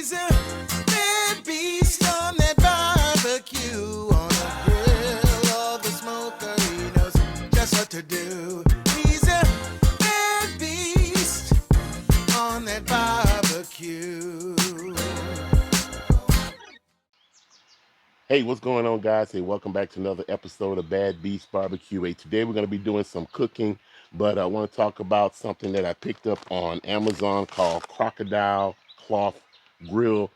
He's a bad beast on that barbecue, on the grill or the smoker. He knows just what to do. He's a bad beast on that barbecue. Hey, what's going on, guys? Hey, welcome back to another episode of Bad Beast Barbecue. Hey, today we're going to be doing some cooking, but I want to talk about something that I picked up on Amazon called Crocodile Cloth Grill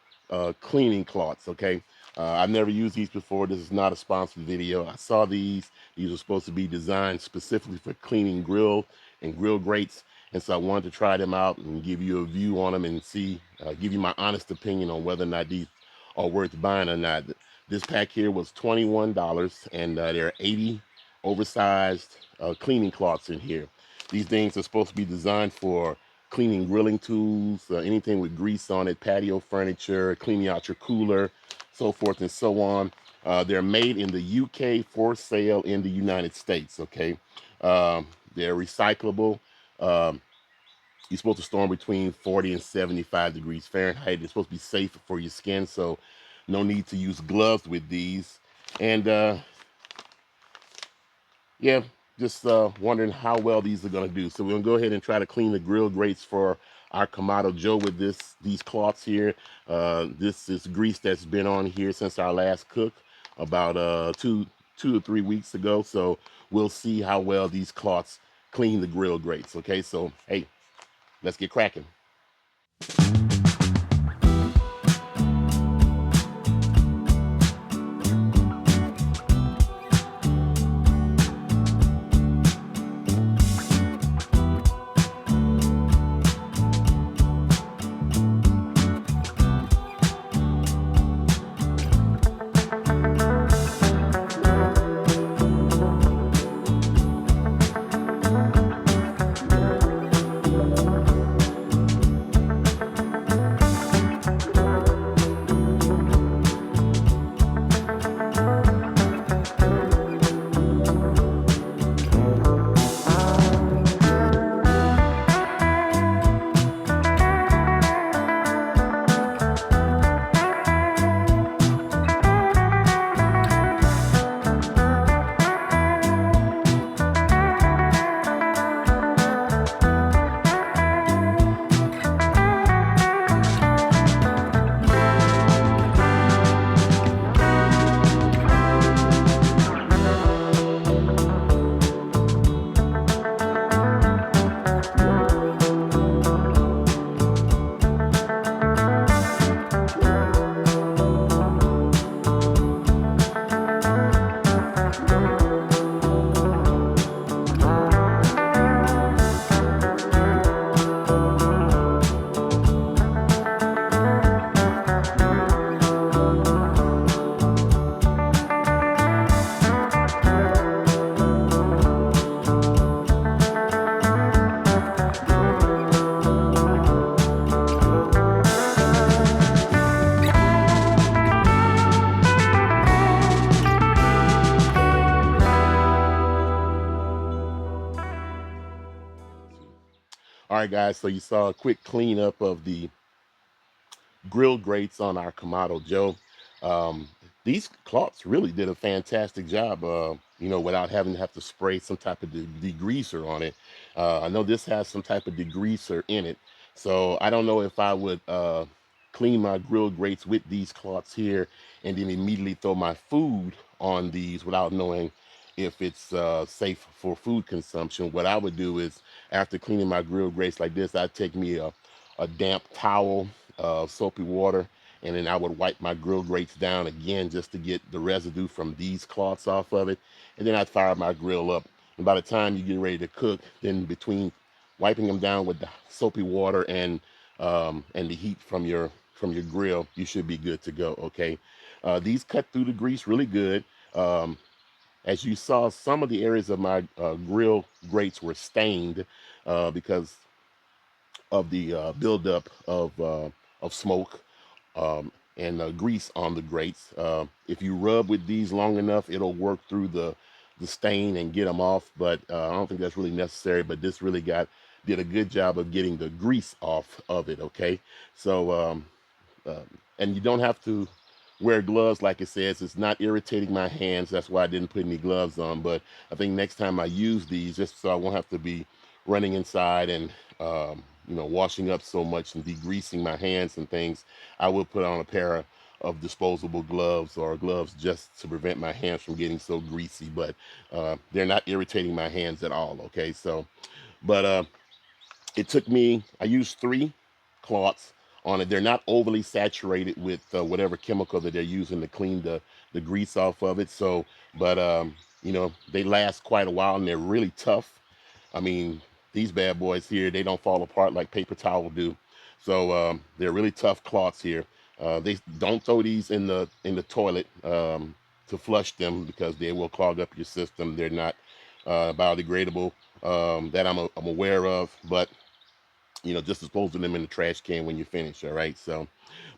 Cleaning Cloths. Okay, I've never used these before. This is not a sponsored video. I saw these. These are supposed to be designed specifically for cleaning grill and grill grates, and so I wanted to try them out and give you a view on them and see, give you my honest opinion on whether or not these are worth buying or not. This pack here was $21, and there are 80 oversized cleaning cloths in here. These things are supposed to be designed for cleaning grilling tools, anything with grease on it, patio furniture, cleaning out your cooler, so forth and so on. They're made in the UK for sale in the United States, okay? They're recyclable. Um, you're supposed to store them between 40 and 75 degrees Fahrenheit. They're supposed to be safe for your skin, so no need to use gloves with these. And yeah, just wondering how well these are going to do. So we're going to go ahead and try to clean the grill grates for our Kamado Joe with these cloths here. This is grease that's been on here since our last cook about 2 to 3 weeks ago. So we'll see how well these cloths clean the grill grates. Okay, so hey, let's get cracking. All right, guys, so you saw a quick cleanup of the grill grates on our Kamado Joe. Um, these cloths really did a fantastic job, without having to have to spray some type of degreaser on it. I know this has some type of degreaser in it, so I don't know if I would clean my grill grates with these cloths here and then immediately throw my food on these without knowing if it's safe for food consumption. What I would do is, after cleaning my grill grates like this, I'd take me a damp towel, soapy water, and then I would wipe my grill grates down again just to get the residue from these cloths off of it. And then I'd fire my grill up. And by the time you get ready to cook, then between wiping them down with the soapy water and the heat from your grill, you should be good to go. Okay, these cut through the grease really good. Um, as you saw, some of the areas of my grill grates were stained because of the buildup of smoke and grease on the grates. If you rub with these long enough, it'll work through the stain and get them off. But I don't think that's really necessary. But this really did a good job of getting the grease off of it. Okay, so And you don't have to wear gloves like it says. It's not irritating my hands. That's why I didn't put any gloves on. But I think next time I use these, just so I won't have to be running inside and washing up so much and degreasing my hands and things, I will put on a pair of disposable gloves or gloves just to prevent my hands from getting so greasy. But they're not irritating my hands at all. Okay, so but it took me, I used 3 cloths on it. They're not overly saturated with whatever chemical that they're using to clean the grease off of it. So, but they last quite a while and they're really tough. I mean, these bad boys here, they don't fall apart like paper towel do. So they're really tough cloths here. They don't throw these in the toilet to flush them because they will clog up your system. They're not biodegradable that I'm aware of, but just dispose of them in the trash can when you finish. All right. So,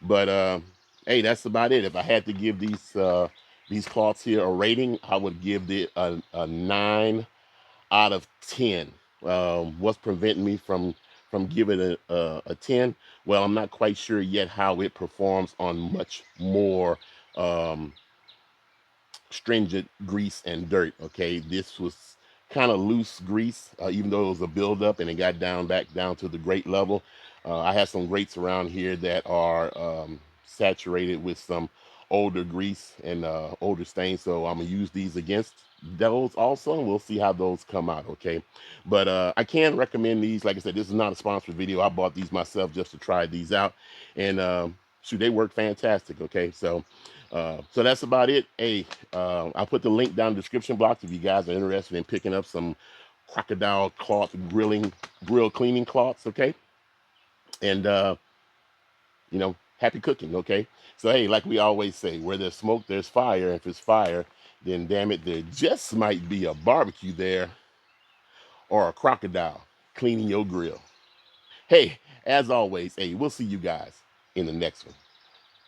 but hey, that's about it. If I had to give these cloths here a rating, I would give it a 9 out of 10. What's preventing me from giving it a 10? Well, I'm not quite sure yet how it performs on much more um, stringent grease and dirt. Okay, this was kind of loose grease, even though it was a buildup and it got back down to the grate level. I have some grates around here that are saturated with some older grease and older stains, so I'm gonna use these against those also, and we'll see how those come out. Okay, but I can recommend these. Like I said, this is not a sponsored video. I bought these myself just to try these out, and shoot, they work fantastic. Okay, so that's about it. Hey, I'll put the link down in the description box if you guys are interested in picking up some crocodile cloth grill cleaning cloths. Okay, and happy cooking. Okay, so hey, like we always say, where there's smoke, there's fire. If it's fire, then damn it, there just might be a barbecue there or a crocodile cleaning your grill. Hey, as always, hey, we'll see you guys in the next one,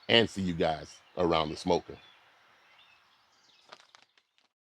and see you guys around the smoker.